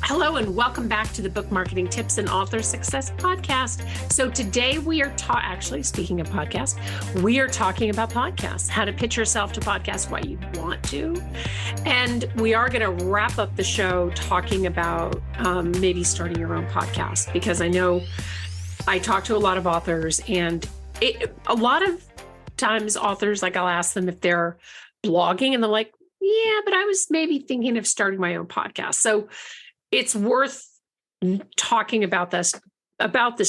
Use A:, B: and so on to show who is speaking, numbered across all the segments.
A: Hello and welcome back to the Book Marketing Tips and Author Success Podcast. So today we are actually speaking of podcasts, we are talking about podcasts, how to pitch yourself to podcasts, why you want to. And we are going to wrap up the show talking about maybe starting your own podcast, because I know I talk to a lot of authors, and a lot of times authors, like I'll ask them if they're blogging and they're like, yeah, but I was maybe thinking of starting my own podcast. So it's worth talking about this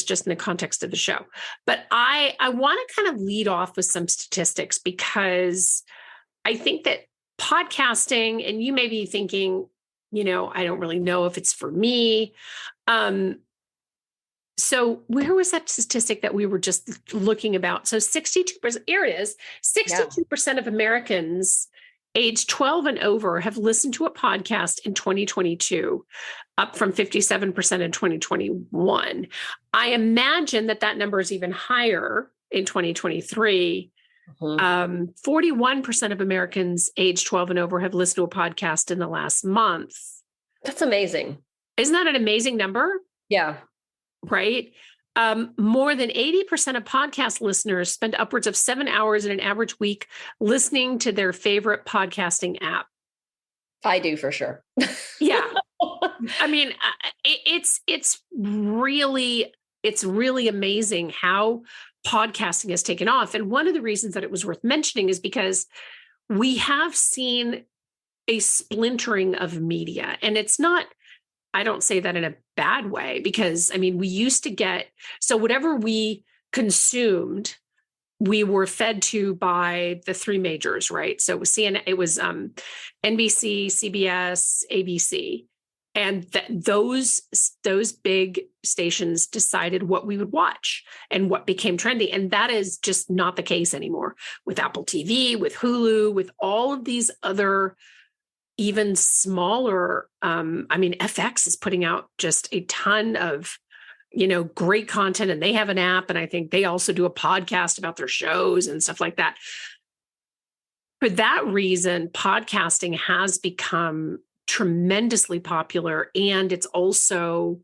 A: just in the context of the show. But I want to kind of lead off with some statistics, because I think that podcasting, and you may be thinking, I don't really know if it's for me. So where was that statistic that we were just looking about? So 62%, here it is, 62% of Americans age 12 and over have listened to a podcast in 2022, up from 57% in 2021. I imagine that number is even higher in 2023. 41% of Americans age 12 and over have listened to a podcast in the last month.
B: That's amazing.
A: Isn't that an amazing number?
B: Yeah.
A: Right? More than 80% of podcast listeners spend upwards of 7 hours in an average week listening to their favorite podcasting app.
B: I do, for sure.
A: Yeah. I mean, it's really amazing how podcasting has taken off. And one of the reasons that it was worth mentioning is because we have seen a splintering of media, and it's not, I don't say that in a bad way, because we used to get, so whatever we consumed, we were fed to by the three majors, right? So it was NBC, CBS, ABC, and those big stations decided what we would watch and what became trendy. And that is just not the case anymore with Apple TV, with Hulu, with all of these other even smaller, FX is putting out just a ton of, great content, and they have an app, and I think they also do a podcast about their shows and stuff like that. For that reason, podcasting has become tremendously popular, and it's also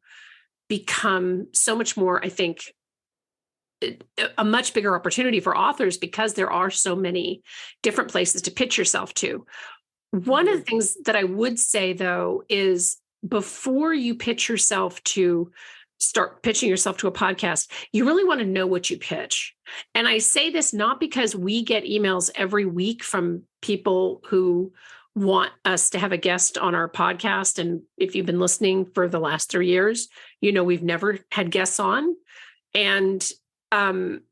A: become so much more, I think, a much bigger opportunity for authors, because there are so many different places to pitch yourself to. One of the things that I would say, though, is before you start pitching yourself to a podcast, you really want to know what you pitch. And I say this not because we get emails every week from people who want us to have a guest on our podcast. And if you've been listening for the last 3 years, we've never had guests on. And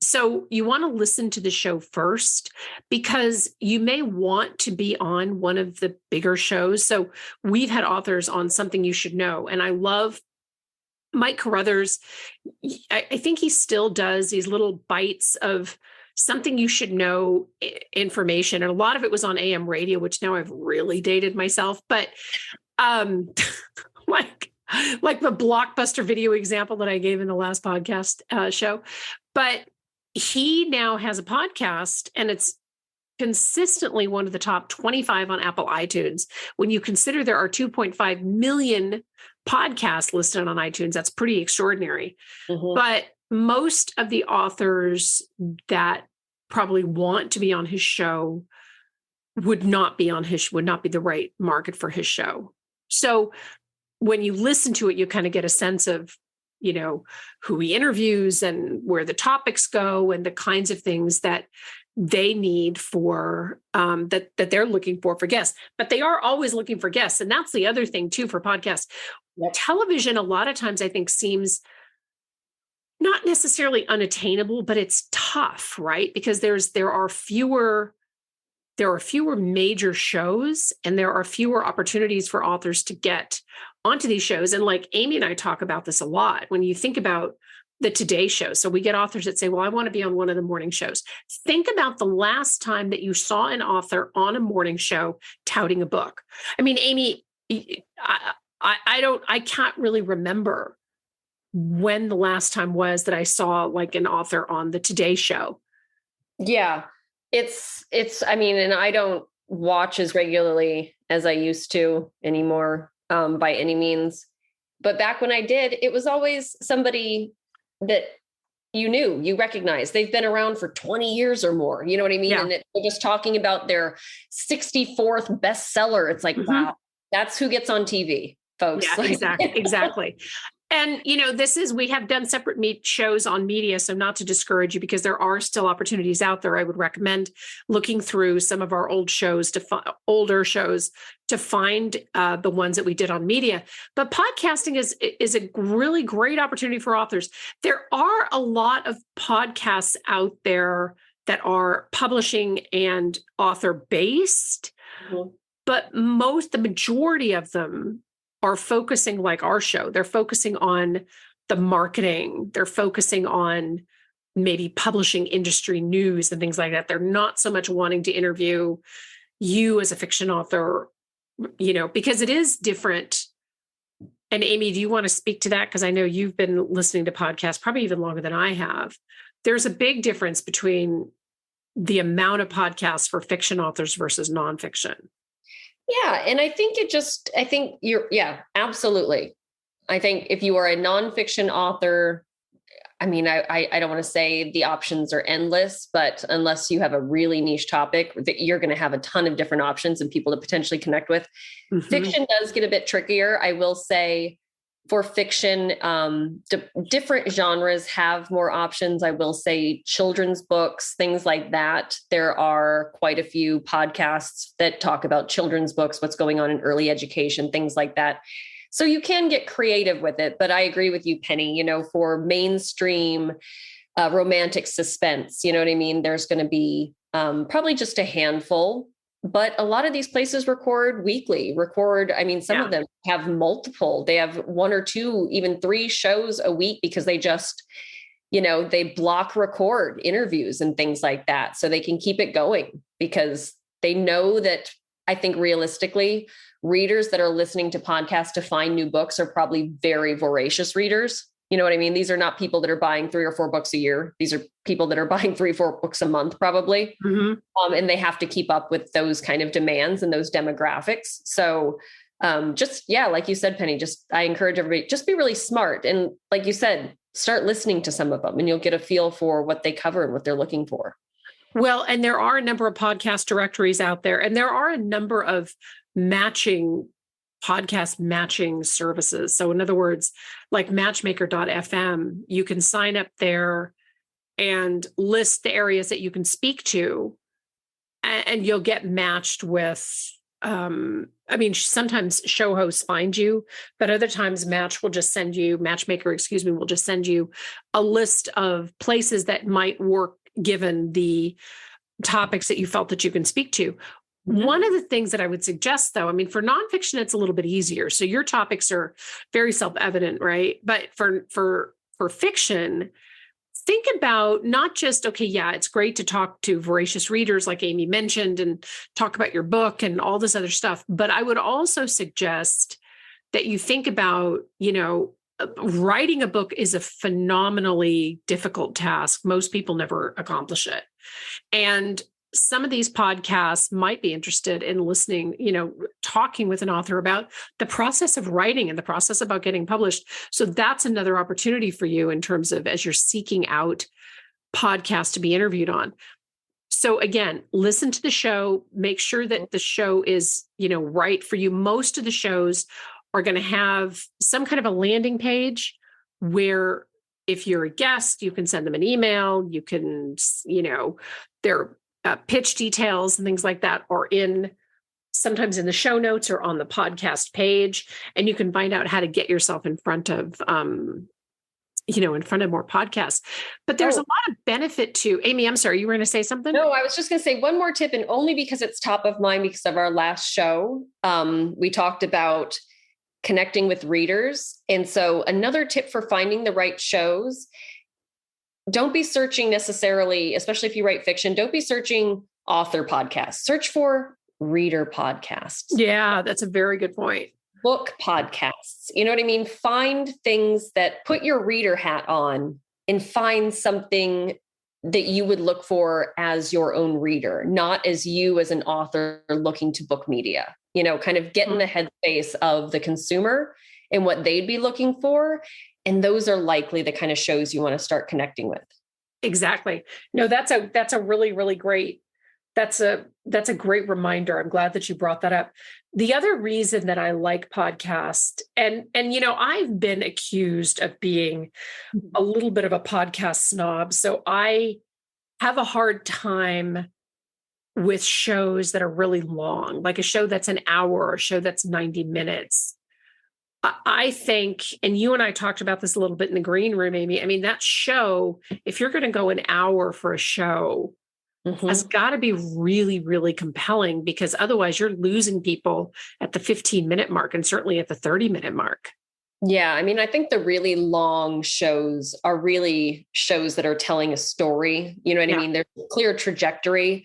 A: so you want to listen to the show first, because you may want to be on one of the bigger shows. So we've had authors on Something You Should Know, and I love Mike Carruthers. I think he still does these little bites of Something You Should Know information. And a lot of it was on AM radio, which now I've really dated myself, but like the Blockbuster Video example that I gave in the last podcast show. But he now has a podcast, and it's consistently one of the top 25 on Apple iTunes. When you consider there are 2.5 million podcasts listed on iTunes, that's pretty extraordinary. Mm-hmm. But most of the authors that probably want to be on his show would not be the right market for his show. So when you listen to it, you kind of get a sense of, who he interviews and where the topics go and the kinds of things that they need for, that they're looking for guests. But they are always looking for guests. And that's the other thing too, for podcasts. Television, a lot of times I think, seems not necessarily unattainable, but it's tough, right? Because there are fewer major shows, and there are fewer opportunities for authors to get onto these shows. And like Amy and I talk about this a lot, when you think about the Today Show. So we get authors that say, well, I want to be on one of the morning shows. Think about the last time that you saw an author on a morning show touting a book. Amy, I can't really remember when the last time was that I saw like an author on the Today Show.
B: Yeah. It's, and I don't watch as regularly as I used to anymore, by any means. But back when I did, it was always somebody that you recognize. They've been around for 20 years or more. You know what I mean?
A: Yeah.
B: And they're just talking about their 64th bestseller. It's like, wow, that's who gets on TV, folks.
A: Yeah, exactly. And, we have done separate shows on media. So not to discourage you, because there are still opportunities out there. I would recommend looking through some of our older shows to find the ones that we did on media. But podcasting is a really great opportunity for authors. There are a lot of podcasts out there that are publishing and author based, but the majority of them are focusing, like our show, they're focusing on the marketing. They're focusing on maybe publishing industry news and things like that. They're not so much wanting to interview you as a fiction author, because it is different. And Amy, do you want to speak to that? Because I know you've been listening to podcasts probably even longer than I have. There's a big difference between the amount of podcasts for fiction authors versus nonfiction.
B: Yeah. And I think absolutely. I think if you are a nonfiction author, I mean, I don't want to say the options are endless, but unless you have a really niche topic, that you're going to have a ton of different options and people to potentially connect with. Mm-hmm. Fiction does get a bit trickier. I will say for fiction, different genres have more options. I will say children's books, things like that. There are quite a few podcasts that talk about children's books, what's going on in early education, things like that. So you can get creative with it, but I agree with you, Penny, for mainstream romantic suspense, you know what I mean? There's going to be probably just a handful. But a lot of these places record weekly, some of them have multiple. They have 1 or 2, even 3 shows a week because they just, they block record interviews and things like that. So they can keep it going because they know that, I think realistically, readers that are listening to podcasts to find new books are probably very voracious readers. You know what I mean? These are not people that are buying 3 or 4 books a year. These are people that are buying 3 or 4 books a month, probably. Mm-hmm. And they have to keep up with those kind of demands and those demographics. So like you said, Penny, I encourage everybody, just be really smart. And like you said, start listening to some of them and you'll get a feel for what they cover and what they're looking for.
A: Well, and there are a number of podcast directories out there, and there are a number of podcast matching services. So in other words, like matchmaker.fm, you can sign up there and list the areas that you can speak to, and you'll get matched with, sometimes show hosts find you, but other times Matchmaker will just send you a list of places that might work given the topics that you felt that you can speak to. Mm-hmm. One of the things that I would suggest, though, for nonfiction, it's a little bit easier. So your topics are very self-evident, right? But for fiction, think about not just, it's great to talk to voracious readers like Amy mentioned and talk about your book and all this other stuff. But I would also suggest that you think about, writing a book is a phenomenally difficult task. Most people never accomplish it. And some of these podcasts might be interested in listening, talking with an author about the process of writing and the process about getting published. So that's another opportunity for you in terms of as you're seeking out podcasts to be interviewed on. So again, listen to the show, make sure that the show is, right for you. Most of the shows are going to have some kind of a landing page where if you're a guest, you can send them an email, you can, their pitch details and things like that are sometimes in the show notes or on the podcast page. And you can find out how to get yourself in front of, in front of more podcasts. But there's a lot of benefit to, Amy, I'm sorry, you were going to say something?
B: No, I was just going to say one more tip, and only because it's top of mind because of our last show. We talked about connecting with readers. And so another tip for finding the right shows, don't be searching necessarily, especially if you write fiction, don't be searching author podcasts. Search for reader podcasts.
A: Yeah, that's a very good point.
B: Book podcasts. You know what I mean? Find things that put your reader hat on and find something that you would look for as your own reader, not as you as an author looking to book media. Kind of get in the headspace of the consumer and what they'd be looking for. And those are likely the kind of shows you want to start connecting with.
A: Exactly. No, that's a really, really great, that's a great reminder. I'm glad that you brought that up. The other reason that I like podcast, and I've been accused of being a little bit of a podcast snob. So I have a hard time with shows that are really long, like a show that's an hour or a show that's 90 minutes. I think, and you and I talked about this a little bit in the green room, Amy. I mean, that show, if you're going to go an hour for a show, has got to be really, really compelling, because otherwise you're losing people at the 15-minute mark and certainly at the 30-minute mark.
B: Yeah. I mean, I think the really long shows are really shows that are telling a story. You know what I mean? There's a clear trajectory.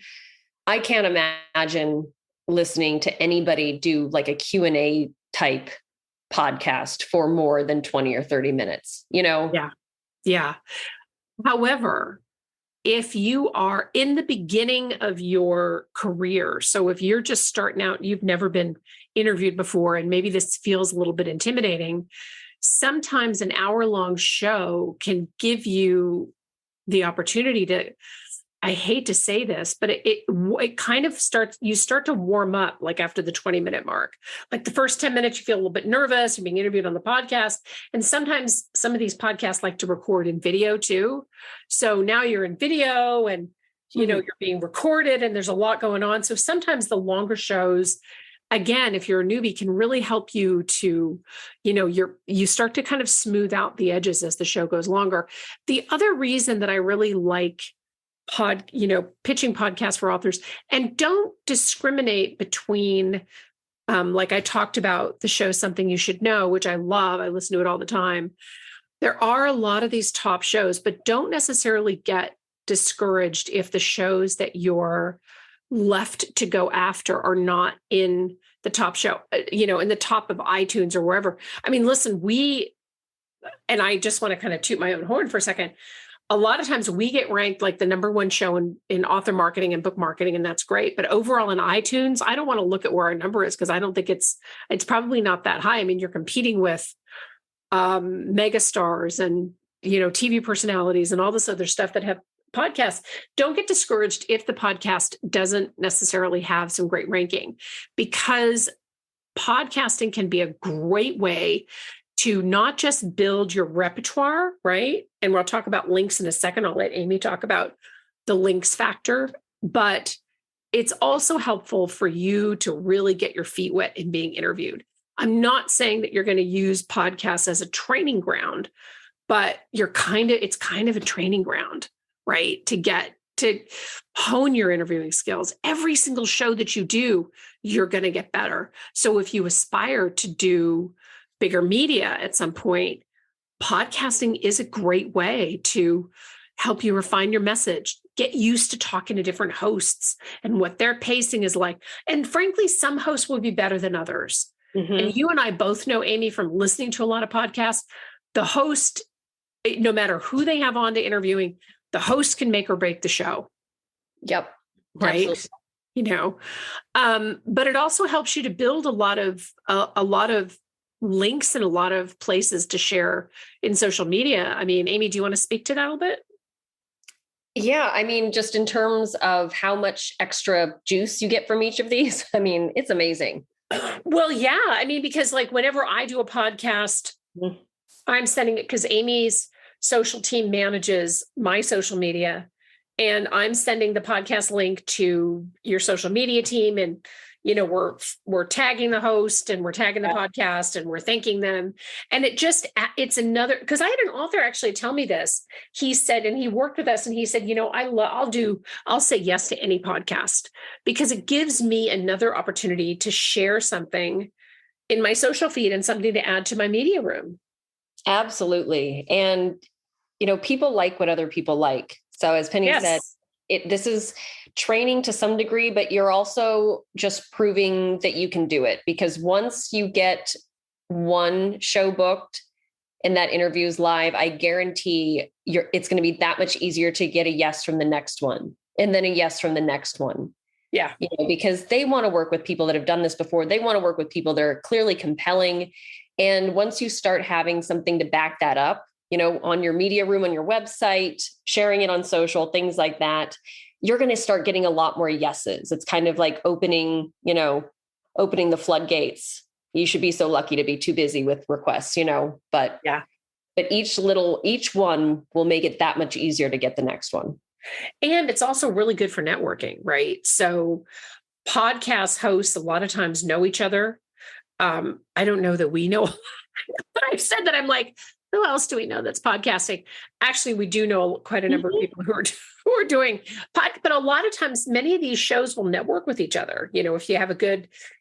B: I can't imagine listening to anybody do like a Q&A type podcast for more than 20 or 30 minutes,
A: Yeah. Yeah. However, if you are in the beginning of your career, so if you're just starting out, you've never been interviewed before, and maybe this feels a little bit intimidating, sometimes an hour-long show can give you the opportunity to, I hate to say this, but it kind of you start to warm up like after the 20-minute mark. Like the first 10 minutes, you feel a little bit nervous. You're being interviewed on the podcast. And sometimes some of these podcasts like to record in video too. So now you're in video and, you're being recorded and there's a lot going on. So sometimes the longer shows, again, if you're a newbie, can really help you to, you start to kind of smooth out the edges as the show goes longer. The other reason that I really like pitching podcasts for authors, and don't discriminate between, like I talked about the show Something You Should Know, which I love. I listen to it all the time. There are a lot of these top shows, but don't necessarily get discouraged if the shows that you're left to go after are not in the top show, in the top of iTunes or wherever. I mean, listen, and I just want to kind of toot my own horn for a second. A lot of times we get ranked like the number one show in author marketing and book marketing, and that's great. But overall in iTunes, I don't want to look at where our number is, because I don't think it's probably not that high. I mean, you're competing with megastars and, TV personalities and all this other stuff that have podcasts. Don't get discouraged if the podcast doesn't necessarily have some great ranking, because podcasting can be a great way to not just build your repertoire, right? And we'll talk about links in a second. I'll let Amy talk about the links factor, but it's also helpful for you to really get your feet wet in being interviewed. I'm not saying that you're going to use podcasts as a training ground, but it's kind of a training ground, right? To hone your interviewing skills. Every single show that you do, you're going to get better. So if you aspire to do bigger media at some point, podcasting is a great way to help you refine your message, get used to talking to different hosts and what their pacing is like. And frankly, some hosts will be better than others. And you and I both know, Amy, from listening to a lot of podcasts, the host, no matter who they have on to interviewing, the host can make or break the show.
B: Yep.
A: Right.
B: Absolutely.
A: But it also helps you to build a lot of links and a lot of places to share in social media. I mean, Amy, do you want to speak to that a little bit?
B: Yeah. I mean, just in terms of how much extra juice you get from each of these, I mean, it's amazing.
A: Well, yeah. I mean, because like whenever I do a podcast, I'm sending it, because Amy's social team manages my social media, and I'm sending the podcast link to your social media team. And, we're tagging the host and we're tagging the podcast and we're thanking them. And it's another, because I had an author actually tell me this. He said, and he worked with us and he said, I'll say yes to any podcast, because it gives me another opportunity to share something in my social feed and something to add to my media room.
B: Absolutely. And, people like what other people like. So as Penny said, this is training to some degree, but you're also just proving that you can do it, because once you get one show booked and that interview is live, I guarantee it's going to be that much easier to get a yes from the next one, and then a yes from the next one.
A: Yeah.
B: Because they want to work with people that have done this before. They want to work with people that are clearly compelling. And once you start having something to back that up, on your media room, on your website, sharing it on social, things like that, you're going to start getting a lot more yeses. It's kind of like opening the floodgates. You should be so lucky to be too busy with requests, but
A: yeah.
B: But each one will make it that much easier to get the next one.
A: And it's also really good for networking, right? So podcast hosts a lot of times know each other. I don't know that we know, but I've said that I'm like, who else do we know that's podcasting? Actually, we do know quite a number of people who are doing but a lot of times, many of these shows will network with each other.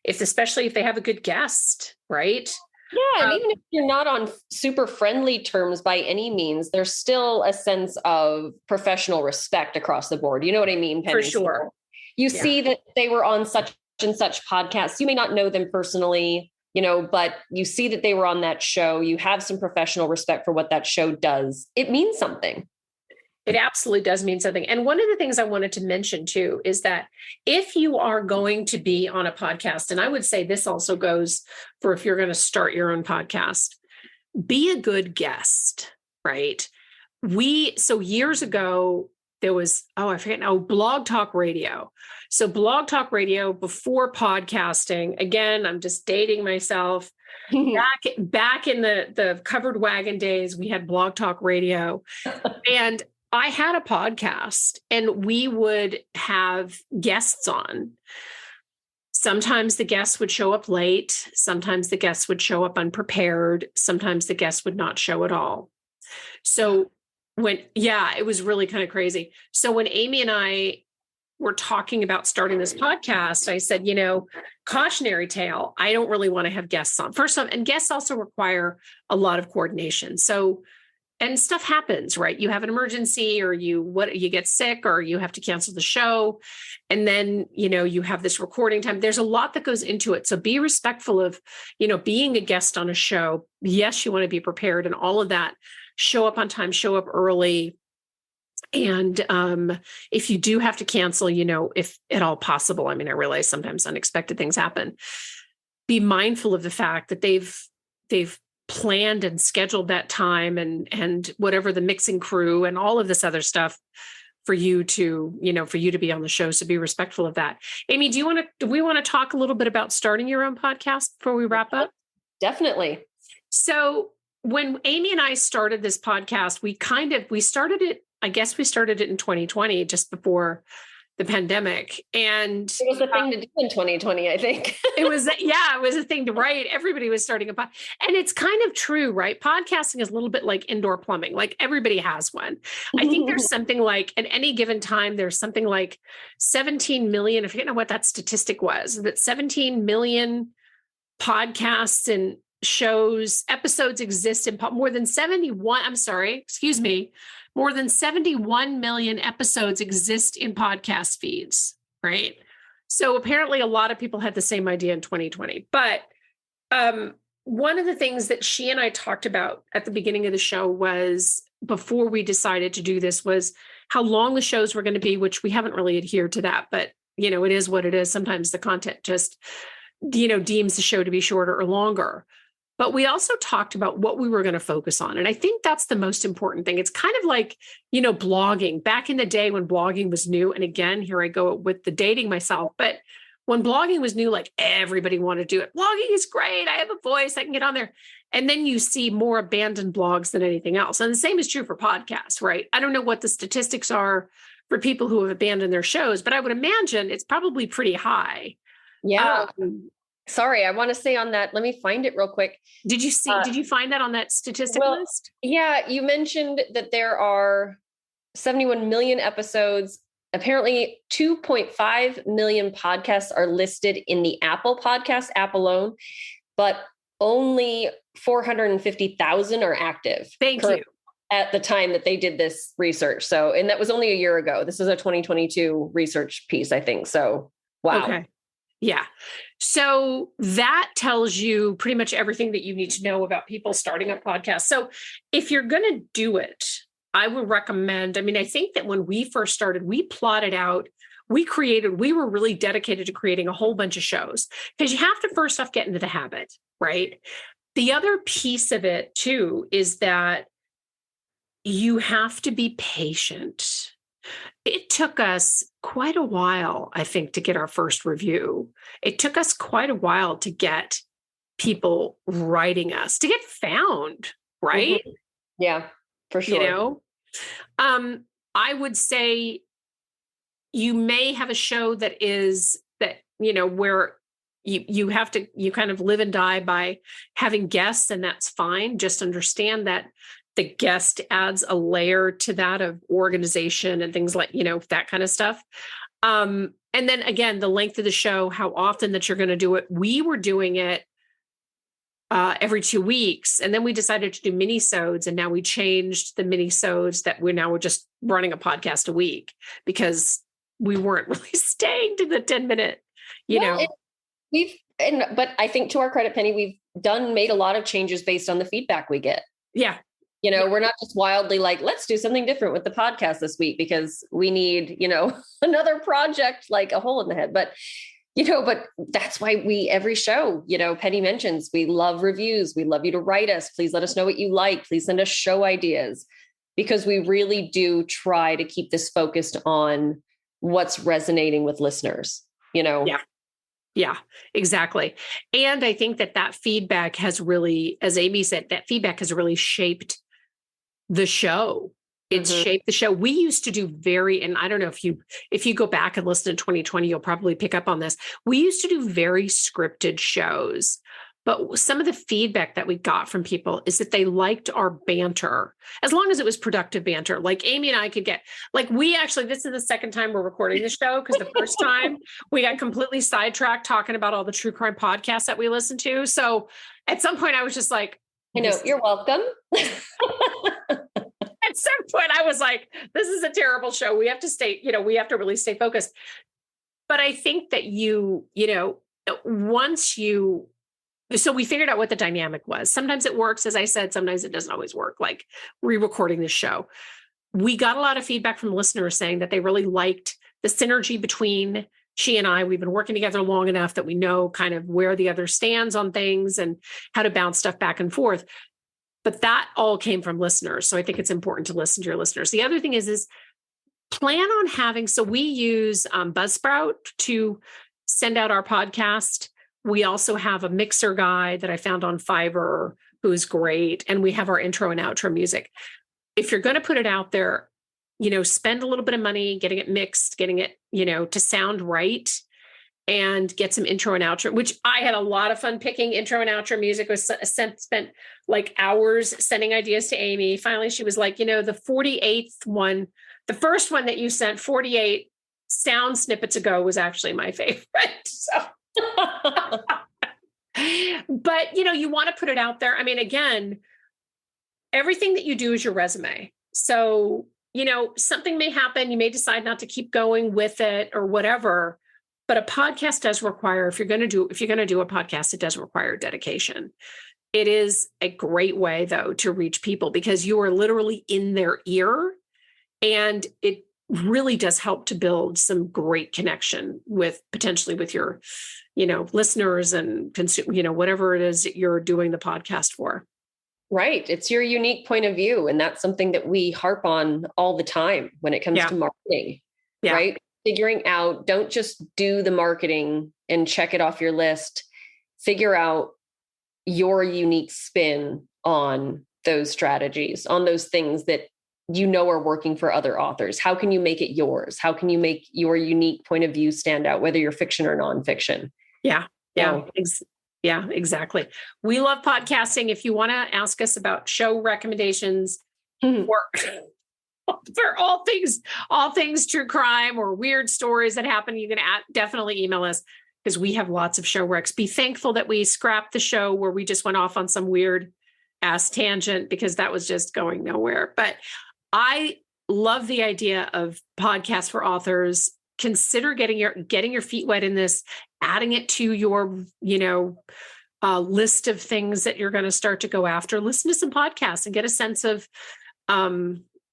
A: Especially if they have a good guest, right?
B: Yeah. And even if you're not on super friendly terms by any means, there's still a sense of professional respect across the board. You know what I mean, Penny?
A: For sure.
B: So you see that they were on such and such podcasts. You may not know them personally, but you see that they were on that show. You have some professional respect for what that show does. It means something.
A: It absolutely does mean something. And one of the things I wanted to mention too is that if you are going to be on a podcast, and I would say this also goes for if you're going to start your own podcast, be a good guest, right? So years ago, there was, I forget now, Blog Talk Radio. So Blog Talk Radio before podcasting, again, I'm just dating myself. Back in the covered wagon days, we had Blog Talk Radio. And I had a podcast and we would have guests on. Sometimes the guests would show up late. Sometimes the guests would show up unprepared. Sometimes the guests would not show at all. So it was really kind of crazy. So when Amy and I were talking about starting this podcast, I said, cautionary tale, I don't really want to have guests on. First off, and guests also require a lot of coordination. So, and stuff happens, right? You have an emergency or you get sick or you have to cancel the show. And then, you have this recording time. There's a lot that goes into it. So be respectful of, being a guest on a show. Yes, you want to be prepared and all of that. Show up on time, show up early. And if you do have to cancel, if at all possible, I realize sometimes unexpected things happen. Be mindful of the fact that they've planned and scheduled that time and whatever the mixing crew and all of this other stuff for you to be on the show. So be respectful of that. Amy, do we want to talk a little bit about starting your own podcast before we wrap up?
B: Definitely.
A: So when Amy and I started this podcast, we started it in 2020, just before the pandemic. And
B: it was a thing to do in 2020, I think.
A: It was a thing to write. Everybody was starting a podcast. And it's kind of true, right? Podcasting is a little bit like indoor plumbing. Like everybody has one. I think there's something like at any given time, there's something like 17 million, I forget what that statistic was, that 17 million podcasts and episodes exist in more than 71 million episodes exist in podcast feeds, right? So apparently a lot of people had the same idea in 2020. But one of the things that she and I talked about at the beginning of the show was, before we decided to do this, was how long the shows were going to be, which we haven't really adhered to that, but it is what it is. Sometimes the content just, deems the show to be shorter or longer. But we also talked about what we were going to focus on. And I think that's the most important thing. It's kind of like, blogging back in the day when blogging was new. And again, here I go with the dating myself. But when blogging was new, like everybody wanted to do it. Blogging is great. I have a voice. I can get on there. And then you see more abandoned blogs than anything else. And the same is true for podcasts, right? I don't know what the statistics are for people who have abandoned their shows, but I would imagine it's probably pretty high.
B: Yeah. Sorry, I want to say on that, let me find it real quick.
A: Did you find that on that statistic list?
B: Yeah, you mentioned that there are 71 million episodes. Apparently 2.5 million podcasts are listed in the Apple Podcast app alone, but only 450,000 are active.
A: Thank you.
B: At the time that they did this research. So, and that was only a year ago. This is a 2022 research piece, I think. So, wow.
A: Okay. Yeah. So that tells you pretty much everything that you need to know about people starting up podcasts. So if you're going to do it, I would recommend, I think that when we first started, we plotted out, we were really dedicated to creating a whole bunch of shows, because you have to first off get into the habit, right? The other piece of it too is that you have to be patient. It took us quite a while, I think, to get our first review. It took us quite a while to get people writing us, to get found, right?
B: Mm-hmm. Yeah, for sure.
A: I would say you may have a show that is that, where you have to, you kind of live and die by having guests, and that's fine. Just understand that the guest adds a layer to that of organization and things like, that kind of stuff. And then again, the length of the show, how often that you're going to do it. We were doing it every 2 weeks. And then we decided to do mini-sodes, and now we changed the mini-sodes that we're just running a podcast a week because we weren't really staying to the 10-minute,
B: but I think to our credit, Penny, we've made a lot of changes based on the feedback we get.
A: Yeah.
B: We're not just wildly like, let's do something different with the podcast this week because we need, another project, like a hole in the head. But that's why every show, Penny mentions, we love reviews. We love you to write us. Please let us know what you like. Please send us show ideas, because we really do try to keep this focused on what's resonating with listeners,
A: Yeah, exactly. And I think that feedback has really, as Amy said, that feedback has really shaped the show. It's shaped the show. We used to do and I don't know if you go back and listen to 2020, you'll probably pick up on this. We used to do very scripted shows, but some of the feedback that we got from people is that they liked our banter, as long as it was productive banter. Like Amy and I could get, this is the second time we're recording the show, because the first time we got completely sidetracked talking about all the true crime podcasts that we listen to. So at some point I was just like,
B: I know, you're welcome.
A: At some point I was like, this is a terrible show. We have to stay, we have to really stay focused. But I think that so we figured out what the dynamic was. Sometimes it works, as I said, sometimes it doesn't always work, like re-recording this show. We got a lot of feedback from listeners saying that they really liked the synergy between she and I. We've been working together long enough that we know kind of where the other stands on things and how to bounce stuff back and forth. But that all came from listeners. So I think it's important to listen to your listeners. The other thing is plan on having, so we use Buzzsprout to send out our podcast. We also have a mixer guy that I found on Fiverr who's great. And we have our intro and outro music. If you're going to put it out there, spend a little bit of money getting it mixed, getting it, to sound right, and get some intro and outro, which I had a lot of fun picking. Intro and outro music was spent like hours sending ideas to Amy. Finally, she was like, the 48th one, the first one that you sent 48 sound snippets ago was actually my favorite. So, but you want to put it out there. I mean, again, everything that you do is your resume. So, something may happen. You may decide not to keep going with it or whatever. But a podcast does require, if you're going to do a podcast, it does require dedication. It is a great way, though, to reach people because you are literally in their ear, and it really does help to build some great connection potentially with your, listeners and whatever it is that you're doing the podcast for.
B: Right. It's your unique point of view. And that's something that we harp on all the time when it comes to marketing, right? Figuring out, don't just do the marketing and check it off your list. Figure out your unique spin on those strategies, on those things that are working for other authors. How can you make it yours? How can you make your unique point of view stand out, whether you're fiction or nonfiction?
A: Yeah, exactly. We love podcasting. If you want to ask us about show recommendations for all things true crime or weird stories that happen, you can definitely email us, because we have lots of show recs. Be thankful that we scrapped the show where we just went off on some weird ass tangent, because that was just going nowhere. But I love the idea of podcasts for authors. Consider getting your feet wet in this, adding it to your, list of things that you're going to start to go after. Listen to some podcasts and get a sense of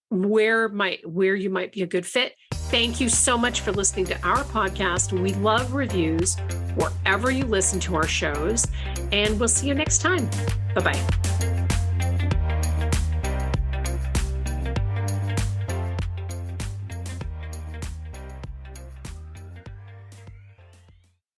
A: where you might be a good fit. Thank you so much for listening to our podcast. We love reviews wherever you listen to our shows, and we'll see you next time. Bye-bye.